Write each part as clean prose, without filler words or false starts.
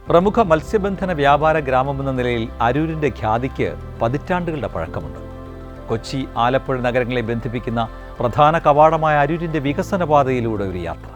പ്രമുഖ മത്സ്യബന്ധന വ്യാപാര ഗ്രാമമെന്ന നിലയിൽ അരൂരിൻ്റെ ഖ്യാതിക്ക് പതിറ്റാണ്ടുകളുടെ പഴക്കമുണ്ട്. കൊച്ചി, ആലപ്പുഴ നഗരങ്ങളെ ബന്ധിപ്പിക്കുന്ന പ്രധാന കവാടമായ അരൂരിൻ്റെ വികസന പാതയിലൂടെ ഒരു യാത്ര.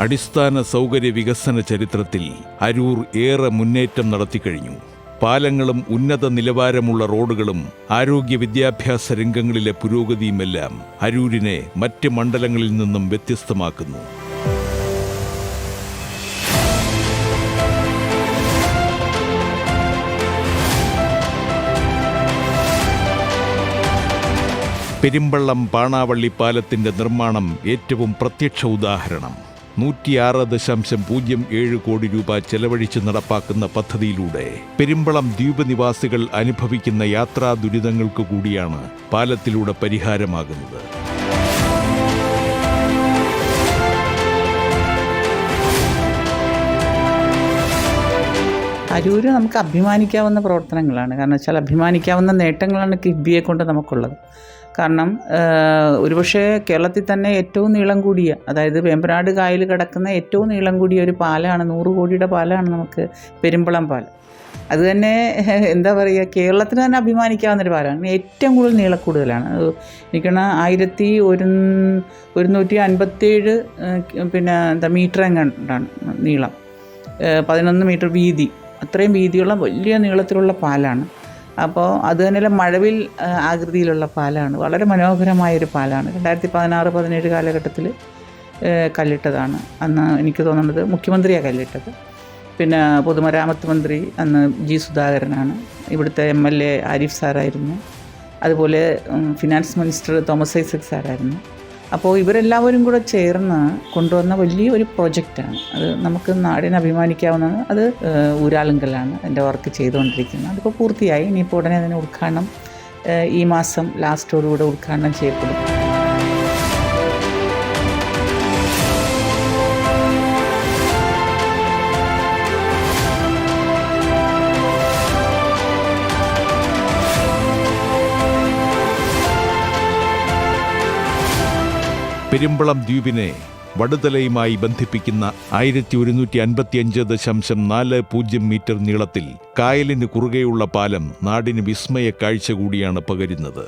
അടിസ്ഥാന സൗകര്യ വികസന ചരിത്രത്തിൽ അരൂർ ഏറെ മുന്നേറ്റം നടത്തിക്കഴിഞ്ഞു. പാലങ്ങളും ഉന്നത നിലവാരമുള്ള റോഡുകളും ആരോഗ്യ വിദ്യാഭ്യാസ രംഗങ്ങളിലെ പുരോഗതിയുമെല്ലാം അരൂരിനെ മറ്റ് മണ്ഡലങ്ങളിൽ നിന്നും വ്യത്യസ്തമാക്കുന്നു. പെരുമ്പള്ളം പാണാവള്ളി പാലത്തിന്റെ നിർമ്മാണം ഏറ്റവും പ്രത്യക്ഷ ഉദാഹരണം. 106.07 കോടി രൂപ ചെലവഴിച്ച് നടപ്പാക്കുന്ന പദ്ധതിയിലൂടെ പെരുമ്പളം ദ്വീപ് നിവാസികൾ അനുഭവിക്കുന്ന യാത്രാ ദുരിതങ്ങൾക്ക് കൂടിയാണ് പാലത്തിലൂടെ പരിഹാരമാകുന്നത്. അരൂര് നമുക്ക് അഭിമാനിക്കാവുന്ന പ്രവർത്തനങ്ങളാണ്. കാരണം വെച്ചാൽ അഭിമാനിക്കാവുന്ന നേട്ടങ്ങളാണ് കിഫ്ബിയെ കൊണ്ട് നമുക്കുള്ളത്. കാരണം ഒരുപക്ഷെ കേരളത്തിൽ തന്നെ ഏറ്റവും നീളം കൂടിയ, അതായത് വേമ്പനാട് കായൽ കിടക്കുന്ന ഏറ്റവും നീളം കൂടിയ ഒരു പാലമാണ്, 100 കോടിയുടെ പാലമാണ് നമുക്ക് പെരുമ്പളം പാലം. അത് തന്നെ എന്താ പറയുക, കേരളത്തിന് തന്നെ അഭിമാനിക്കാവുന്നൊരു പാലമാണ്. ഏറ്റവും കൂടുതൽ നീളക്കൂടുതലാണ്. എനിക്കാണ് 1157 മീറ്റർ എങ്ങാണ്ടാണ് നീളം, 11 മീറ്റർ വീതി, അത്രയും വീതിയുള്ള വലിയ നീളത്തിലുള്ള പാലാണ്. അപ്പോൾ അത് തന്നെ മഴവിൽ ആകൃതിയിലുള്ള പാലാണ്. വളരെ മനോഹരമായൊരു പാലാണ്. 2016-17 കാലഘട്ടത്തിൽ കല്ലിട്ടതാണ്. അന്ന് എനിക്ക് തോന്നുന്നത് മുഖ്യമന്ത്രിയാണ് കല്ലിട്ടത്. പിന്നെ പൊതുമരാമത്ത് മന്ത്രി അന്ന് ജി സുധാകരനാണ്. ഇവിടുത്തെ MLA ആരിഫ് സാറായിരുന്നു. അതുപോലെ ഫിനാൻസ് മിനിസ്റ്റർ തോമസ് ഐസക് സാറായിരുന്നു. അപ്പോൾ ഇവരെല്ലാവരും കൂടെ ചേർന്ന് കൊണ്ടുവന്ന വലിയൊരു പ്രൊജക്റ്റാണ്. അത് നമുക്ക് നാടിനെ അഭിമാനിക്കാവുന്നത്. അത് ഊരാളുങ്കലാണ് എൻ്റെ വർക്ക് ചെയ്തുകൊണ്ടിരിക്കുന്നത്. അതിപ്പോൾ പൂർത്തിയായി. ഇനിയിപ്പോൾ ഉടനെ അതിന് ഉദ്ഘാടനം ഈ മാസം ലാസ്റ്റോടുകൂടെ ഉദ്ഘാടനം ചെയ്യപ്പെടും. പെരുമ്പളം ദ്വീപിനെ വടുതലയുമായി ബന്ധിപ്പിക്കുന്ന 1155.40 മീറ്റർ നീളത്തിൽ കായലിന് കുറുകെയുള്ള പാലം നാടിന് വിസ്മയ കാഴ്ച കൂടിയാണ് പകരുന്നത്.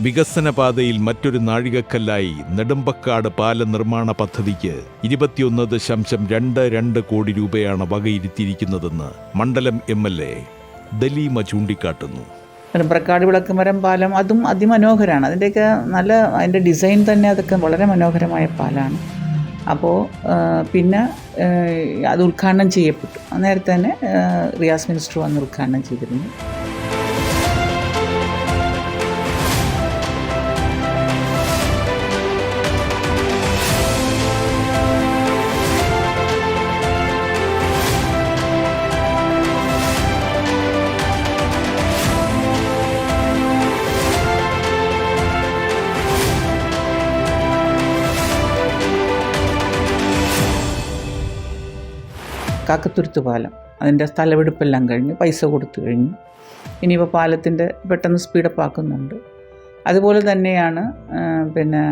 വികസന പാതയിൽ മറ്റൊരു നാഴികക്കല്ലായി നെടുമ്പക്കാട് പാല നിർമ്മാണ പദ്ധതിക്ക് 21.22 കോടി രൂപയാണ് വകയിരുത്തിയിരിക്കുന്നതെന്ന് മണ്ഡലം MLA ദലീമ ചൂണ്ടിക്കാട്ടുന്നു. നെടുമ്പക്കാട് വിളക്കുമരം പാലം അതും അതിമനോഹരമാണ്. അതിൻ്റെയൊക്കെ അതിൻ്റെ ഡിസൈൻ തന്നെ അതൊക്കെ വളരെ മനോഹരമായ പാലാണ്. അപ്പോൾ പിന്നെ അത് ഉദ്ഘാടനം ചെയ്യപ്പെട്ടു. നേരത്തെ തന്നെ റിയാസ് മിനിസ്റ്റർ വന്ന് ഉദ്ഘാടനം ചെയ്തിരുന്നു. കാക്കത്തുരുത്ത് പാലം, അതിൻ്റെ സ്ഥലമെടുപ്പെല്ലാം കഴിഞ്ഞു, പൈസ കൊടുത്തു കഴിഞ്ഞു. ഇനിയിപ്പോൾ പാലത്തിൻ്റെ പെട്ടെന്ന് സ്പീഡപ്പ് ആക്കുന്നുണ്ട്. അതുപോലെ തന്നെയാണ് പിന്നെ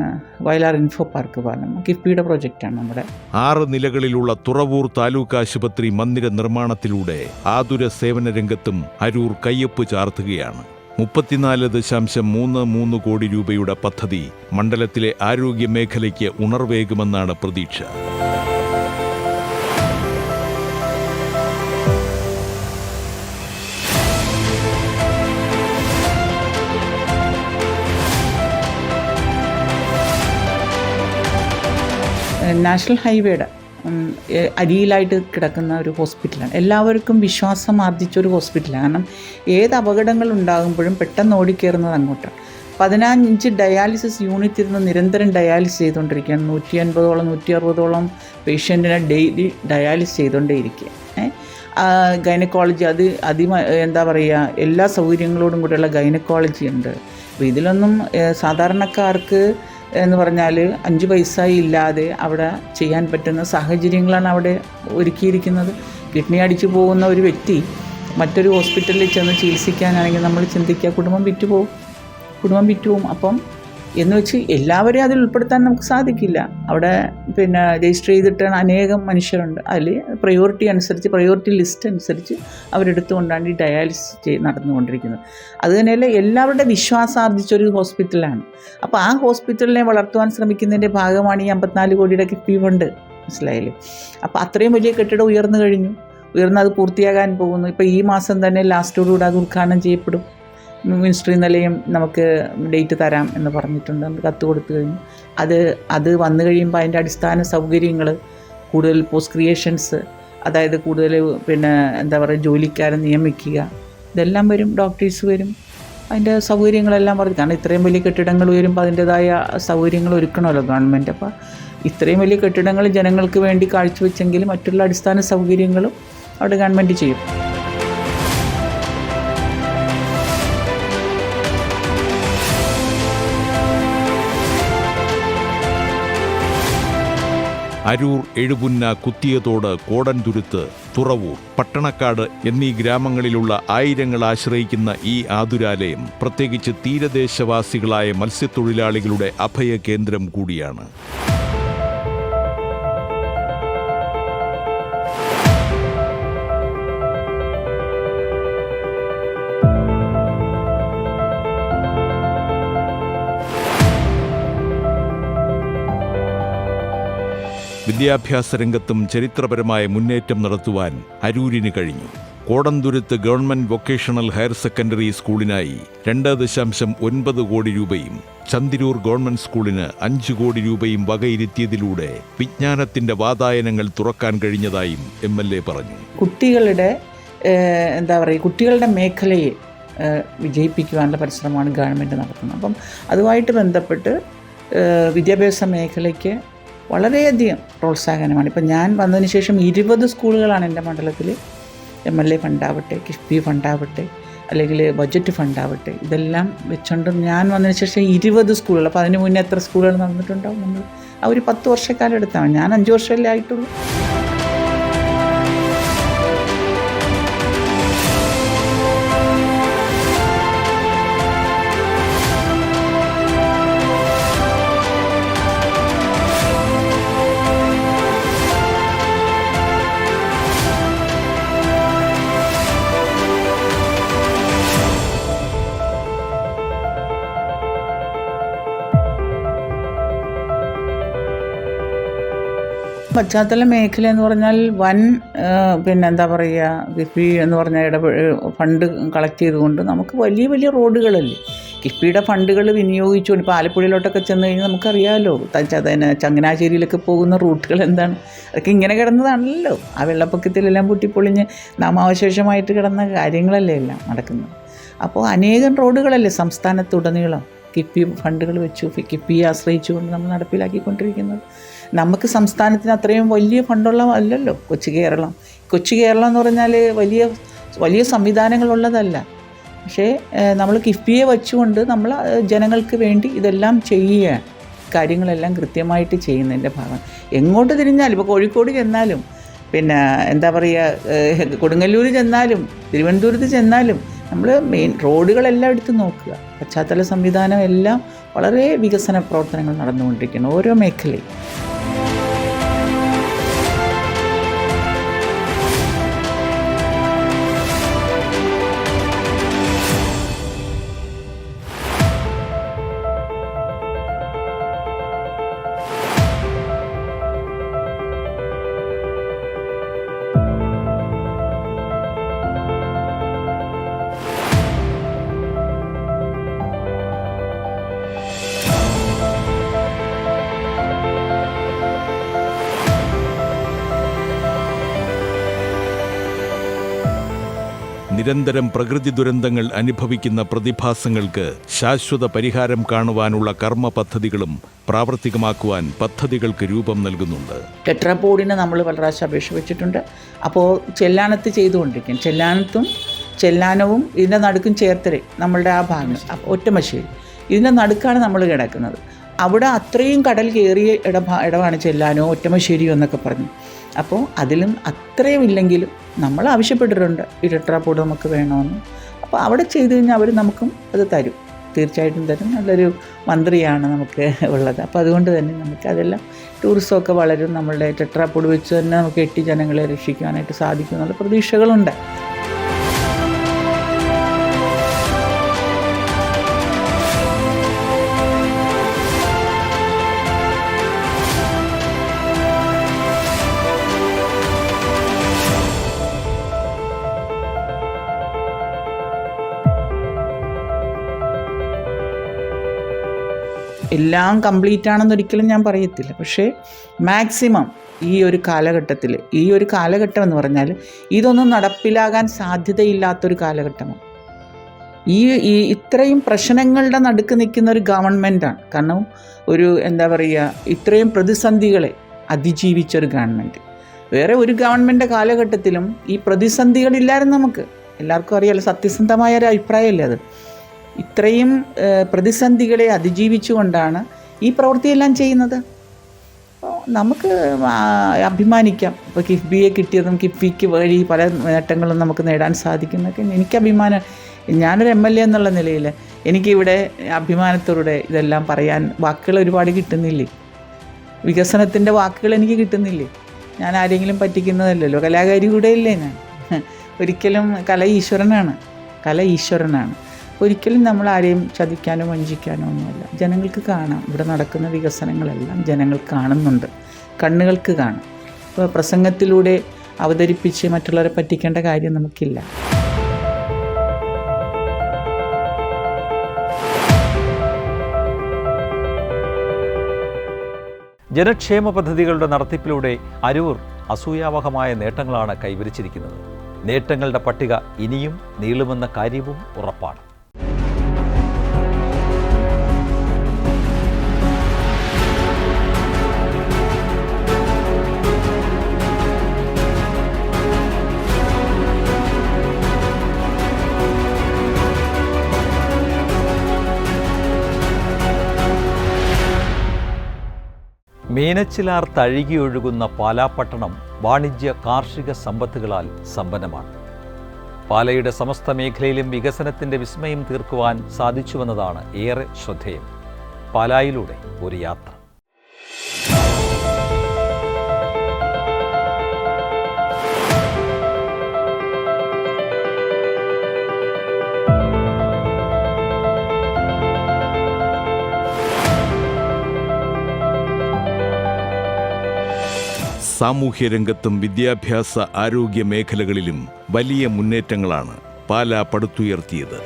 വയലാർ ഇൻഫോ പാർക്ക് പാലം, കിഫ്ബിയുടെ പ്രോജക്റ്റാണ് നമ്മുടെ. 6 നിലകളിലുള്ള തുറവൂർ താലൂക്ക് ആശുപത്രി മന്ദിര നിർമ്മാണത്തിലൂടെ ആതുര സേവന രംഗത്തും അരൂർ കയ്യൊപ്പ് ചാർത്തുകയാണ്. 34.33 കോടി രൂപയുടെ പദ്ധതി മണ്ഡലത്തിലെ ആരോഗ്യ മേഖലയ്ക്ക് ഉണർവേകുമെന്നാണ് പ്രതീക്ഷ. നാഷണൽ ഹൈവേയുടെ അരിയിലായിട്ട് കിടക്കുന്ന ഒരു ഹോസ്പിറ്റലാണ്. എല്ലാവർക്കും വിശ്വാസം ആർജിച്ച ഒരു ഹോസ്പിറ്റലാണ്. കാരണം ഏത് അപകടങ്ങൾ ഉണ്ടാകുമ്പോഴും പെട്ടെന്ന് ഓടിക്കയറുന്നത് അങ്ങോട്ടാണ്. 15 ഡയാലിസിസ് യൂണിറ്റ് ഇരുന്ന് നിരന്തരം ഡയാലിസിസ് ചെയ്തുകൊണ്ടിരിക്കുകയാണ്. 150ഓളം 160ഓളം പേഷ്യൻറ്റിനെ ഡെയിലി ഡയാലിസിസ് ചെയ്തുകൊണ്ടേയിരിക്കുക. ഗൈനക്കോളജി എന്താ പറയുക, എല്ലാ സൗകര്യങ്ങളോടും കൂടിയുള്ള ഗൈനക്കോളജി ഉണ്ട്. അപ്പോൾ ഇതിലൊന്നും സാധാരണക്കാർക്ക് എന്ന് പറഞ്ഞാൽ 5 പൈസ ഇല്ലാതെ അവിടെ ചെയ്യാൻ പറ്റുന്ന സാഹചര്യങ്ങളാണ് അവിടെ ഒരുക്കിയിരിക്കുന്നത്. കിഡ്നി അടിച്ചു പോകുന്ന ഒരു വ്യക്തി മറ്റൊരു ഹോസ്പിറ്റലിൽ ചെന്ന് ചികിത്സിക്കാനാണെങ്കിൽ നമ്മൾ ചിന്തിക്കുക കുടുംബം വിറ്റുപോകും. അപ്പം എന്ന് വെച്ച് എല്ലാവരെയും അതിൽ ഉൾപ്പെടുത്താൻ നമുക്ക് സാധിക്കില്ല. അവിടെ രജിസ്റ്റർ ചെയ്തിട്ടാണ് അനേകം മനുഷ്യരുണ്ട്. അതിൽ പ്രയോറിറ്റി ലിസ്റ്റ് അനുസരിച്ച് അവരെടുത്തുകൊണ്ടാണ് ഈ ഡയാലിസിസ് നടന്നുകൊണ്ടിരിക്കുന്നത്. അത് തന്നെയല്ല എല്ലാവരുടെ വിശ്വാസം ആർജിച്ചൊരു ഹോസ്പിറ്റലാണ്. അപ്പോൾ ആ ഹോസ്പിറ്റലിനെ വളർത്തുവാൻ ശ്രമിക്കുന്നതിൻ്റെ ഭാഗമാണ് ഈ 54 കോടിയുടെ കിഫ്ബി ഫണ്ട്. മനസ്സിലായില്ലേ? അപ്പോൾ അത്രയും വലിയ കെട്ടിടം ഉയർന്ന് അത് പൂർത്തിയാകാൻ പോകുന്നു. ഇപ്പോൾ ഈ മാസം തന്നെ ലാസ്റ്റോടുകൂടി അത് ഉദ്ഘാടനം ചെയ്യപ്പെടും. മിനിസ്ട്രി നിലയം നമുക്ക് ഡേറ്റ് തരാം എന്ന് പറഞ്ഞിട്ടുണ്ട്. നമുക്ക് കത്ത് കൊടുത്തു കഴിഞ്ഞു. അത് വന്നു കഴിയുമ്പോൾ അതിൻ്റെ അടിസ്ഥാന സൗകര്യങ്ങൾ, കൂടുതൽ പോസ്റ്റ് ക്രിയേഷൻസ്, അതായത് കൂടുതൽ എന്താ പറയുക, ജോലിക്കാരെ നിയമിക്കുക, ഇതെല്ലാം വരും. ഡോക്ടേഴ്സ് വരും. അതിൻ്റെ സൗകര്യങ്ങളെല്ലാം പറഞ്ഞു. കാരണം ഇത്രയും വലിയ കെട്ടിടങ്ങൾ വരുമ്പോൾ അതിൻ്റേതായ സൗകര്യങ്ങൾ ഒരുക്കണമല്ലോ ഗവൺമെൻറ്. അപ്പോൾ ഇത്രയും വലിയ കെട്ടിടങ്ങൾ ജനങ്ങൾക്ക് വേണ്ടി കാഴ്ചവെച്ചെങ്കിൽ മറ്റുള്ള അടിസ്ഥാന സൗകര്യങ്ങളും അവിടെ ഗവൺമെൻറ് ചെയ്യും. അരൂർ, എഴുപുന്ന, കുത്തിയതോട്, കോടൻതുരുത്ത്, തുറവൂർ, പട്ടണക്കാട് എന്നീ ഗ്രാമങ്ങളിലുള്ള ആയിരങ്ങൾ ആശ്രയിക്കുന്ന ഈ ആതുരാലയം പ്രത്യേകിച്ച് തീരദേശവാസികളായ മത്സ്യത്തൊഴിലാളികളുടെ അഭയകേന്ദ്രം കൂടിയാണ്. വിദ്യാഭ്യാസ രംഗത്തും ചരിത്രപരമായ മുന്നേറ്റം നടത്തുവാൻ അരൂരിന് കഴിഞ്ഞു. Kodanthuruthu government vocational higher secondary സ്കൂളിനായി 2.9 കോടി രൂപയും ചന്തിരൂർ ഗവൺമെന്റ് സ്കൂളിന് 5 കോടി രൂപയും വകയിരുത്തിയതിലൂടെ വിജ്ഞാനത്തിന്റെ വാതായനങ്ങൾ തുറക്കാൻ കഴിഞ്ഞതായും MLA പറഞ്ഞു. കുട്ടികളുടെ മേഖലയെ വിജയിപ്പിക്കുവാനുള്ള പരിശ്രമമാണ് ഗവൺമെൻറ് നടത്തുന്നത്. അപ്പം അതുമായിട്ട് ബന്ധപ്പെട്ട് വിദ്യാഭ്യാസ മേഖലയ്ക്ക് വളരെയധികം പ്രോത്സാഹനമാണ്. ഇപ്പം ഞാൻ വന്നതിന് ശേഷം 20 സ്കൂളുകളാണ് എൻ്റെ മണ്ഡലത്തിൽ. MLA ഫണ്ടാവട്ടെ, കിഫ്ബി ഫണ്ടാവട്ടെ, അല്ലെങ്കിൽ ബഡ്ജറ്റ് ഫണ്ടാവട്ടെ, ഇതെല്ലാം വെച്ചുകൊണ്ട് ഞാൻ വന്നതിന് ശേഷം 20 സ്കൂളുകൾ. അപ്പോൾ അതിന് മുന്നേ എത്ര സ്കൂളുകൾ നടന്നിട്ടുണ്ടാവും? നമ്മൾ ആ ഒരു 10 വർഷക്കാലം എടുത്താണ്. ഞാൻ 5 വർഷമല്ലേ ആയിട്ടുള്ളൂ. പശ്ചാത്തല മേഖല എന്ന് പറഞ്ഞാൽ വൻ കിഫ്ബി എന്ന് പറഞ്ഞാൽ ഫണ്ട് കളക്ട് ചെയ്തുകൊണ്ട് നമുക്ക് വലിയ വലിയ റോഡുകളല്ലേ കിഫ്ബിയുടെ ഫണ്ടുകൾ വിനിയോഗിച്ചുകൊണ്ട്. ഇപ്പോൾ ആലപ്പുഴയിലോട്ടൊക്കെ ചെന്ന് കഴിഞ്ഞാൽ നമുക്കറിയാമല്ലോ, ചങ്ങനാശ്ശേരിയിലൊക്കെ പോകുന്ന റൂട്ടുകൾ എന്താണ്, അതൊക്കെ ഇങ്ങനെ കിടന്നതാണല്ലോ. ആ വെള്ളപ്പൊക്കത്തിലെല്ലാം പൊട്ടിപ്പൊളിഞ്ഞ് നാമാവശേഷമായിട്ട് കിടന്ന കാര്യങ്ങളല്ലേ എല്ലാം നടക്കുന്നത്. അപ്പോൾ അനേകം റോഡുകളല്ലേ സംസ്ഥാനത്തുടനീളം കിഫ്ബി ഫണ്ടുകൾ വെച്ചു, കിഫ്ബിയെ ആശ്രയിച്ചുകൊണ്ട് നമ്മൾ നടപ്പിലാക്കിക്കൊണ്ടിരിക്കുന്നത്. നമുക്ക് സംസ്ഥാനത്തിന് അത്രയും വലിയ ഫണ്ടുള്ള അല്ലല്ലോ കൊച്ചു കേരളം എന്ന് പറഞ്ഞാൽ വലിയ സംവിധാനങ്ങളുള്ളതല്ല. പക്ഷേ നമ്മൾ കിഫ്ബിയെ വെച്ചുകൊണ്ട് നമ്മൾ ജനങ്ങൾക്ക് വേണ്ടി ഇതെല്ലാം ചെയ്യുകയാണ്. കാര്യങ്ങളെല്ലാം കൃത്യമായിട്ട് ചെയ്യുന്നതിൻ്റെ ഭാഗം. എങ്ങോട്ട് തിരിഞ്ഞാലും, ഇപ്പോൾ കോഴിക്കോട് ചെന്നാലും, കൊടുങ്ങല്ലൂർ ചെന്നാലും, തിരുവനന്തപുരത്ത് ചെന്നാലും നമ്മൾ മെയിൻ റോഡുകളെല്ലാം എടുത്ത് നോക്കുക. പശ്ചാത്തല സംവിധാനം എല്ലാം വളരെ വികസന പ്രവർത്തനങ്ങൾ നടന്നുകൊണ്ടിരിക്കുന്നു ഓരോ മേഖലയും. നിരന്തരം പ്രകൃതി ദുരന്തങ്ങൾ അനുഭവിക്കുന്ന പ്രതിഭാസങ്ങൾക്ക് ശാശ്വത പരിഹാരം കാണുവാനുള്ള കർമ്മ പദ്ധതികളും പ്രാവർത്തികമാക്കുവാൻ പദ്ധതികൾക്ക് രൂപം നൽകുന്നുണ്ട്. ടെട്രാപോഡിന് നമ്മൾ പല പ്രാവശ്യം അപേക്ഷ വെച്ചിട്ടുണ്ട്. അപ്പോൾ ചെല്ലാനത്ത് ചെയ്തുകൊണ്ടിരിക്കും. ചെല്ലാനവും ഇതിൻ്റെ നടുക്കും ചേർത്തരെ നമ്മളുടെ ആ ഭാഗം ഒറ്റമശ്ശേരി ഇതിൻ്റെ നടുക്കാണ് നമ്മൾ കിടക്കുന്നത്. അവിടെ അത്രയും കടൽ കയറിയ ഇടമാണ് ചെല്ലാനോ ഒറ്റമശ്ശേരിയോ എന്നൊക്കെ പറഞ്ഞു. അപ്പോൾ അതിലും അത്രയും ഇല്ലെങ്കിലും നമ്മൾ ആവശ്യപ്പെട്ടിട്ടുണ്ട് ഈ ടെട്രാപോഡ് നമുക്ക് വേണമെന്ന്. അപ്പോൾ അവിടെ ചെയ്ത് കഴിഞ്ഞാൽ അവർ നമുക്കും അത് തരും, തീർച്ചയായിട്ടും തരും. നല്ലൊരു മന്ത്രിയാണ് നമുക്ക് ഉള്ളത്. അപ്പോൾ അതുകൊണ്ട് തന്നെ നമുക്ക് അതെല്ലാം ടൂറിസമൊക്കെ വളരും. നമ്മളുടെ ടെട്രാപോഡ് വെച്ച് തന്നെ നമുക്ക് 8 ജനങ്ങളെ രക്ഷിക്കാനായിട്ട് സാധിക്കും എന്നുള്ള പ്രതീക്ഷകളുണ്ട്. എല്ലാം കംപ്ലീറ്റ് ആണെന്നൊരിക്കലും ഞാൻ പറയത്തില്ല. പക്ഷേ മാക്സിമം ഈ ഒരു കാലഘട്ടം എന്ന് പറഞ്ഞാൽ ഇതൊന്നും നടപ്പിലാകാൻ സാധ്യതയില്ലാത്തൊരു കാലഘട്ടമാണ്. ഈ ഇത്രയും പ്രശ്നങ്ങളുടെ നടുക്ക് നിൽക്കുന്ന ഒരു ഗവൺമെൻറ്റാണ്. കാരണം ഒരു ഇത്രയും പ്രതിസന്ധികളെ അതിജീവിച്ചൊരു ഗവൺമെൻറ്. വേറെ ഒരു ഗവൺമെൻറ് കാലഘട്ടത്തിലും ഈ പ്രതിസന്ധികളില്ലായിരുന്നു. നമുക്ക് എല്ലാവർക്കും അറിയാലോ, സത്യസന്ധമായ ഒരു അഭിപ്രായമല്ലേ അത്. ഇത്രയും പ്രതിസന്ധികളെ അതിജീവിച്ചുകൊണ്ടാണ് ഈ പ്രവൃത്തിയെല്ലാം ചെയ്യുന്നത്. നമുക്ക് അഭിമാനിക്കാം. ഇപ്പോൾ കിഫ്ബിയെ കിട്ടിയതും കിഫ്ബിക്ക് വഴി പല നേട്ടങ്ങളും നമുക്ക് നേടാൻ സാധിക്കുന്നതൊക്കെ എനിക്ക് അഭിമാനം. ഞാനൊരു MLA എന്നുള്ള നിലയിൽ എനിക്കിവിടെ അഭിമാനത്തോടെ ഇതെല്ലാം പറയാൻ വാക്കുകൾ ഒരുപാട് കിട്ടുന്നില്ലേ, വികസനത്തിൻ്റെ വാക്കുകൾ എനിക്ക് കിട്ടുന്നില്ലേ. ഞാൻ ആരെങ്കിലും പറ്റിക്കുന്നതല്ലല്ലോ, കലാകാരി കൂടെയല്ലേ ഞാൻ. ഒരിക്കലും കല ഈശ്വരനാണ്. ഒരിക്കലും നമ്മൾ ആരെയും ചതിക്കാനോ വഞ്ചിക്കാനോ ഒന്നുമല്ല. ജനങ്ങൾക്ക് കാണാം, ഇവിടെ നടക്കുന്ന വികസനങ്ങളെല്ലാം ജനങ്ങൾ കാണുന്നുണ്ട്, കണ്ണുകൾക്ക് കാണാം. ഇപ്പോൾ പ്രസംഗത്തിലൂടെ അവതരിപ്പിച്ച് മറ്റുള്ളവരെ പറ്റിക്കേണ്ട കാര്യം നമുക്കില്ല. ജനക്ഷേമ പദ്ധതികളുടെ നടത്തിപ്പിലൂടെ അരൂർ അസൂയാവഹമായ നേട്ടങ്ങളാണ് കൈവരിച്ചിരിക്കുന്നത്. നേട്ടങ്ങളുടെ പട്ടിക ഇനിയും നീളുമെന്ന കാര്യവും ഉറപ്പാണ്. മീനച്ചിലാർ തഴുകിയൊഴുകുന്ന പാലാപ്പട്ടണം വാണിജ്യ കാർഷിക സമ്പത്തുകളാൽ സമ്പന്നമാണ്. പാലയുടെ സമസ്ത മേഖലയിലും വികസനത്തിൻ്റെ വിസ്മയം തീർക്കുവാൻ സാധിച്ചുവെന്നതാണ് ഏറെ ശ്രദ്ധേയം. പാലായിലൂടെ ഒരു യാത്ര. സാമൂഹ്യരംഗത്തും വിദ്യാഭ്യാസ ആരോഗ്യ മേഖലകളിലും വലിയ മുന്നേറ്റങ്ങളാണ് പാല പടുത്തുയർത്തിയത്.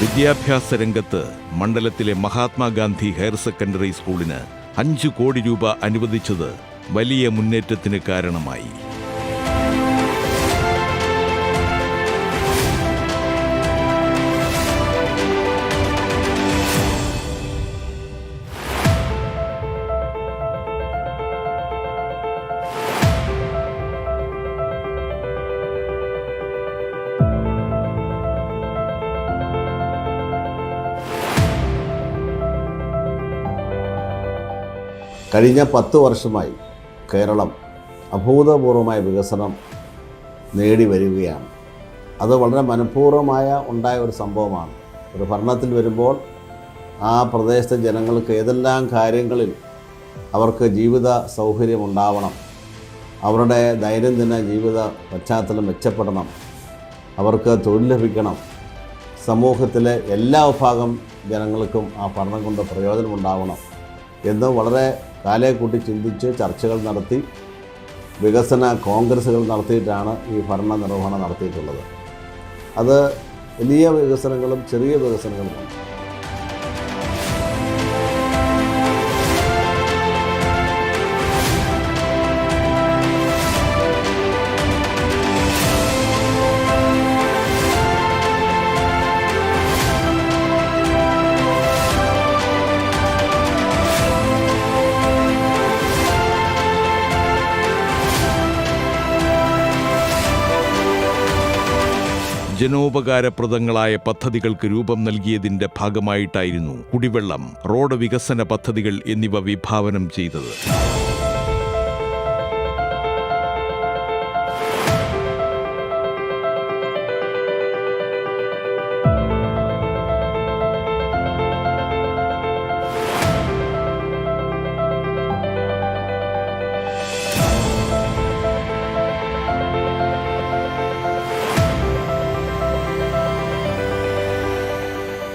വിദ്യാഭ്യാസ രംഗത്ത് മണ്ഡലത്തിലെ മഹാത്മാഗാന്ധി ഹയർ സെക്കൻഡറി സ്കൂളിന് 5 കോടി രൂപ അനുവദിച്ചത് വലിയ മുന്നേറ്റത്തിന് കാരണമായി. കഴിഞ്ഞ 10 വർഷമായി കേരളം അഭൂതപൂർവമായ വികസനം നേടി വരികയാണ്. അത് വളരെ മനഃപൂർവ്വമായ ഉണ്ടായ ഒരു സംഭവമാണ്. ഒരു ഭരണത്തിൽ വരുമ്പോൾ ആ പ്രദേശത്തെ ജനങ്ങൾക്ക് ഏതെല്ലാം കാര്യങ്ങളിൽ അവർക്ക് ജീവിത സൗകര്യമുണ്ടാവണം, അവരുടെ ദൈനംദിന ജീവിത പശ്ചാത്തലം മെച്ചപ്പെടണം, അവർക്ക് തൊഴിൽ ലഭിക്കണം, സമൂഹത്തിലെ എല്ലാ വിഭാഗം ജനങ്ങൾക്കും ആ ഭരണം കൊണ്ട് പ്രയോജനമുണ്ടാവണം എന്ന് വളരെ കാലേക്കൂട്ടി ചിന്തിച്ച് ചർച്ചകൾ നടത്തി വികസന കോൺഗ്രസ്സുകൾ നടത്തിയിട്ടാണ് ഈ ഭരണ നിർവഹണം നടത്തിയിട്ടുള്ളത്. അത് വലിയ വികസനങ്ങളും ചെറിയ വികസനങ്ങളുമാണ്. ജനോപകാരപ്രദങ്ങളായ പദ്ധതികൾക്ക് രൂപം നൽകിയതിന്റെ ഭാഗമായിട്ടായിരുന്നു കുടിവെള്ളം, റോഡ് വികസന പദ്ധതികൾ എന്നിവ വിഭാവനം ചെയ്തത്.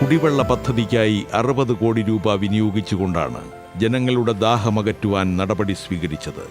കുടിവെള്ള പദ്ധതിക്കായി 60 കോടി രൂപ വിനിയോഗിച്ചുകൊണ്ടാണ് ജനങ്ങളുടെ ദാഹമകറ്റുവാൻ നടപടി സ്വീകരിച്ചത്.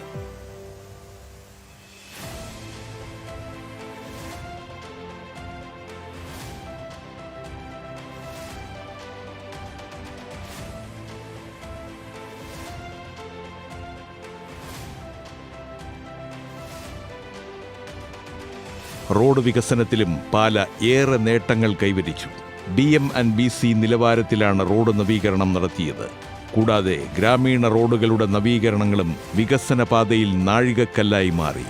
റോഡ് വികസനത്തിലും പാല ഏറെ നേട്ടങ്ങൾ കൈവരിച്ചു. DM&BC നിലവാരത്തിലാണ് റോഡ് നവീകരണം നടത്തിയത്. കൂടാതെ ഗ്രാമീണ റോഡുകളുടെ നവീകരണങ്ങളും വികസന പാതയിൽ നാഴികക്കല്ലായി മാറി.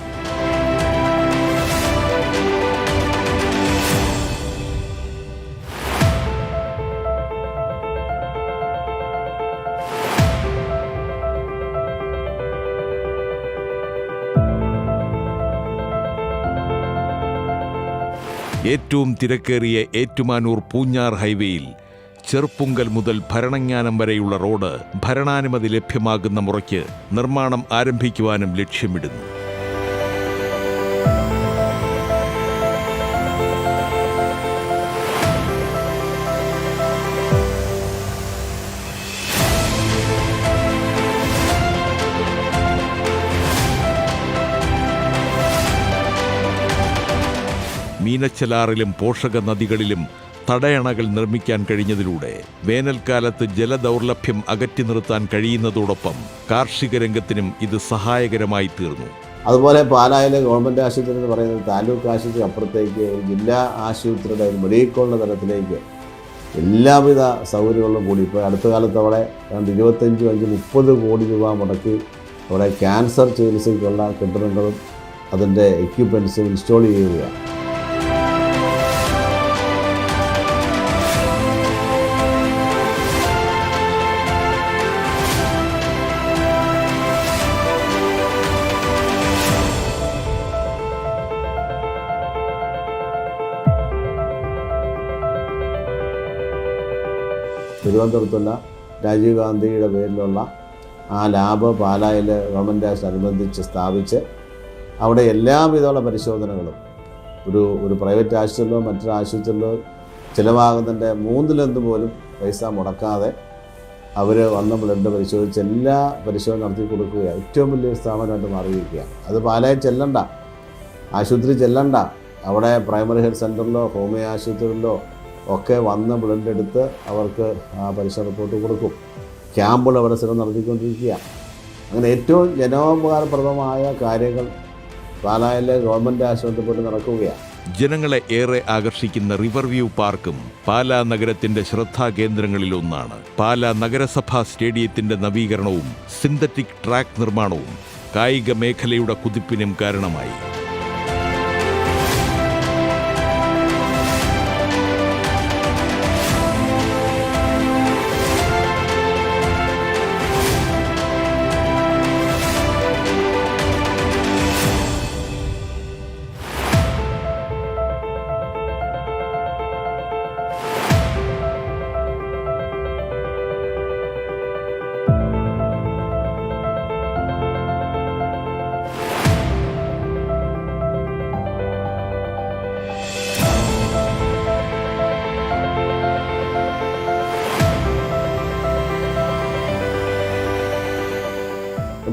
ഏറ്റവും തിരക്കേറിയ ഏറ്റുമാനൂർ പൂഞ്ഞാർ ഹൈവേയിൽ ചെറുപ്പുങ്കൽ മുതൽ ഭരണങ്ങാനം വരെയുള്ള റോഡ് ഭരണാനുമതി ലഭ്യമാകുന്ന മുറയ്ക്ക് നിർമ്മാണം ആരംഭിക്കുവാനും ലക്ഷ്യമിടുന്നു. മീനച്ചലാറിലും പോഷക നദികളിലും തടയണകൾ നിർമ്മിക്കാൻ കഴിഞ്ഞതിലൂടെ വേനൽക്കാലത്ത് ജലദൗർലഭ്യം അകറ്റി നിർത്താൻ കഴിയുന്നതോടൊപ്പം കാർഷിക രംഗത്തിനും ഇത് സഹായകരമായി തീർന്നു. അതുപോലെ പാലായിലെ ഗവൺമെൻറ് ആശുപത്രി എന്ന് പറയുന്നത് താലൂക്ക് ആശുപത്രി അപ്പുറത്തേക്ക് ജില്ലാ ആശുപത്രിയുടെ മെഡിക്കൽ കോളേജ് തലത്തിലേക്ക് എല്ലാവിധ സൗകര്യങ്ങളും കൂടി ഇപ്പോൾ അടുത്ത കാലത്ത് അവിടെ 25-30 കോടി രൂപ മുടക്കി അവിടെ ക്യാൻസർ ചികിത്സയ്ക്കുള്ള കെട്ടിടങ്ങളും അതിൻ്റെ എക്യുപ്മെൻറ്റ്സും ഇൻസ്റ്റാൾ ചെയ്യുകയാണ്. തിരുവനന്തപുരത്തുള്ള രാജീവ് ഗാന്ധിയുടെ പേരിലുള്ള ആ ലാബ് പാലായിൽ ഗവൺമെൻറ് അനുബന്ധിച്ച് സ്ഥാപിച്ച് അവിടെ എല്ലാവിധമുള്ള പരിശോധനകളും ഒരു പ്രൈവറ്റ് ആശുപത്രിയിലോ മറ്റൊരു ആശുപത്രിയിലോ ചിലവാകുന്നതിൻ്റെ 1/3 പോലും പൈസ മുടക്കാതെ അവർ വന്ന ബ്ലഡ് പരിശോധിച്ച് എല്ലാ പരിശോധന നടത്തി കൊടുക്കുകയാണ്. ഏറ്റവും വലിയൊരു സ്ഥാപനമായിട്ട് മാറിയിരിക്കുകയാണ്. അത് പാലായിൽ ചെല്ലണ്ട, ആശുപത്രി ചെല്ലണ്ട, അവിടെ പ്രൈമറി ഹെൽത്ത് സെൻ്ററിലോ ഹോമിയോ ആശുപത്രിയിലോ ഒക്കെ വന്ന് ബ്ലഡ് എടുത്ത് അവർക്ക് ആ പരിശോധന റിപ്പോർട്ട് കൊടുക്കും. ക്യാമ്പുകൾ അവിടെ സ്ഥിരം നടത്തിക്കൊണ്ടിരിക്കുകയാണ്. അങ്ങനെ ഏറ്റവും ജനോപകാരപ്രദമായ കാര്യങ്ങൾ പാലായിലെ ഗവൺമെൻറ് ആശുപത്രിയിൽ നടക്കുകയാണ്. ജനങ്ങളെ ഏറെ ആകർഷിക്കുന്ന റിവർ വ്യൂ പാർക്കും പാലാ നഗരത്തിന്റെ ശ്രദ്ധാകേന്ദ്രങ്ങളിലൊന്നാണ്. പാലാ നഗരസഭാ സ്റ്റേഡിയത്തിന്റെ നവീകരണവും സിന്തറ്റിക് ട്രാക്ക് നിർമ്മാണവും കായിക മേഖലയുടെ കുതിപ്പിനും കാരണമായി.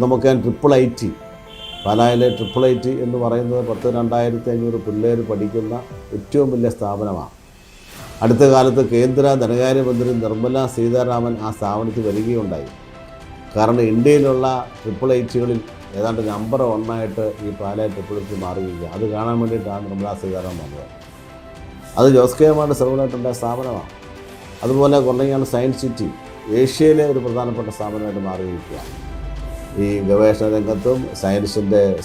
നമുക്കറിയാം IIT, പാലായിലെ IIT എന്ന് പറയുന്നത് 2,500 പിള്ളേർ പഠിക്കുന്ന ഏറ്റവും വലിയ സ്ഥാപനമാണ്. അടുത്ത കാലത്ത് കേന്ദ്ര ധനകാര്യമന്ത്രി നിർമ്മല സീതാരാമൻ ആ സ്ഥാപനത്തിൽ വരികയുണ്ടായി. കാരണം ഇന്ത്യയിലുള്ള IITകളിൽ ഏതാണ്ട് നമ്പർ 1 ഈ പാലാ IIT മാറുകയില്ല. അത് കാണാൻ വേണ്ടിയിട്ടാണ് നിർമ്മല സീതാരാമൻ വന്നത്. അത് ജോസ് കെ മാണിയുടെ സർവ്വനായിട്ടുള്ള സ്ഥാപനമാണ്. അതുപോലെ കൊല്ലങ്ങാട് സയൻസ് സിറ്റി ഏഷ്യയിലെ ഒരു പ്രധാനപ്പെട്ട സ്ഥാപനമായിട്ട് മാറിയിരിക്കുകയാണ്. ഈ ഗവേഷണ രംഗത്തും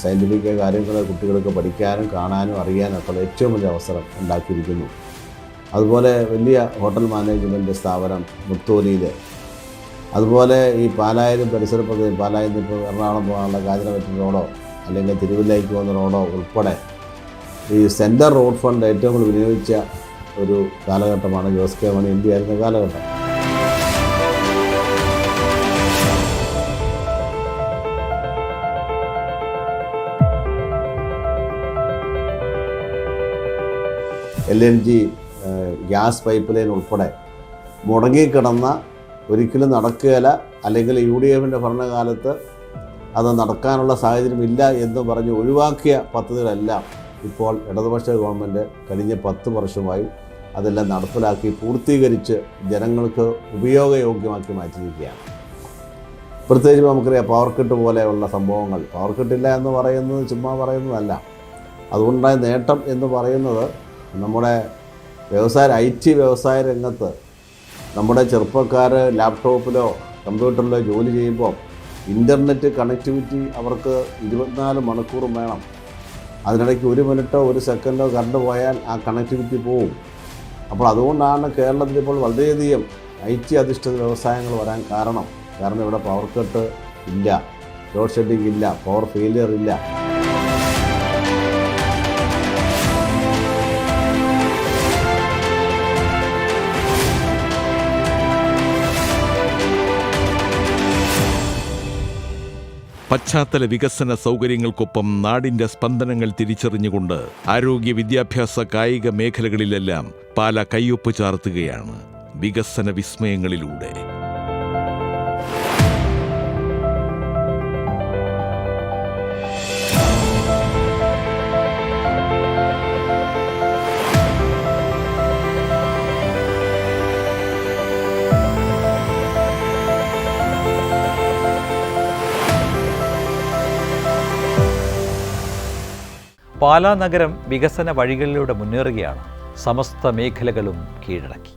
സയൻറ്റിഫിക് കാര്യങ്ങൾ കുട്ടികൾക്ക് പഠിക്കാനും കാണാനും അറിയാനും ഒക്കെ ഏറ്റവും വലിയ അവസരം ഉണ്ടാക്കിയിരിക്കുന്നു. അതുപോലെ വലിയ ഹോട്ടൽ മാനേജ്മെൻറ്റ് സ്ഥാപനം മുത്തോലിയിൽ, അതുപോലെ ഈ പാലായിലും പരിസര പ്രദേശം, പാലായിൽ നിന്ന് ഇപ്പോൾ എറണാകുളം പോകാനുള്ള കാഞ്ഞിരപ്പറ്റ റോഡോ അല്ലെങ്കിൽ തിരുവല്ലയ്ക്ക് പോകുന്ന റോഡോ ഉൾപ്പെടെ ഈ സെൻട്രൽ റോഡ് ഫണ്ട് ഏറ്റവും കൂടുതൽ വിനിയോഗിച്ച ഒരു കാലഘട്ടമാണ് ജോസ് കെ മാണി ഇന്ത്യ ആയിരുന്ന കാലഘട്ടം. LNG ഗ്യാസ് പൈപ്പ് ലൈൻ ഉൾപ്പെടെ മുടങ്ങിക്കിടന്ന, ഒരിക്കലും നടക്കുകയില്ല, അല്ലെങ്കിൽ UDFിൻ്റെ ഭരണകാലത്ത് അത് നടക്കാനുള്ള സാഹചര്യമില്ല എന്ന് പറഞ്ഞ് ഒഴിവാക്കിയ പദ്ധതികളെല്ലാം ഇപ്പോൾ ഇടതുപക്ഷ ഗവൺമെൻറ് കഴിഞ്ഞ 10 വർഷമായി അതെല്ലാം നടപ്പിലാക്കി പൂർത്തീകരിച്ച് ജനങ്ങൾക്ക് ഉപയോഗയോഗ്യമാക്കി മാറ്റിയിരിക്കുകയാണ്. പ്രത്യേകിച്ച് നമുക്കറിയാം പവർ കട്ട് പോലെയുള്ള സംഭവങ്ങൾ. പവർ കട്ടില്ല എന്ന് പറയുന്നത് ചുമ്മാ പറയുന്നതല്ല. അതുകൊണ്ടായ നേട്ടം എന്ന് പറയുന്നത് നമ്മുടെ IT വ്യവസായ രംഗത്ത് നമ്മുടെ ചെറുപ്പക്കാർ ലാപ്ടോപ്പിലോ കമ്പ്യൂട്ടറിലോ ജോലി ചെയ്യുമ്പോൾ ഇൻ്റർനെറ്റ് കണക്ടിവിറ്റി അവർക്ക് 24 മണിക്കൂറും വേണം. അതിനിടയ്ക്ക് 1 മിനിറ്റോ 1 സെക്കൻഡോ കറണ്ട് പോയാൽ ആ കണക്ടിവിറ്റി പോവും. അപ്പോൾ അതുകൊണ്ടാണ് കേരളത്തിൽ ഇപ്പോൾ വളരെയധികം IT അധിഷ്ഠിത വ്യവസായങ്ങൾ വരാൻ കാരണം ഇവിടെ പവർ കട്ട് ഇല്ല, ലോഡ് ഷെഡിങ് ഇല്ല, പവർ ഫെയിലിയർ ഇല്ല. പശ്ചാത്തല വികസന സൗകര്യങ്ങൾക്കൊപ്പം നാടിന്റെ സ്പന്ദനങ്ങൾ തിരിച്ചറിഞ്ഞുകൊണ്ട് ആരോഗ്യ, വിദ്യാഭ്യാസ, കായിക മേഖലകളിലെല്ലാം പാല കയ്യൊപ്പ് ചാർത്തുകയാണ് വികസന വിസ്മയങ്ങളിലൂടെ. പാലാ നഗരം വികസന വഴികളിലൂടെ മുന്നേറുകയാണ്. സമസ്ത മേഖലകളും കീഴടക്കി.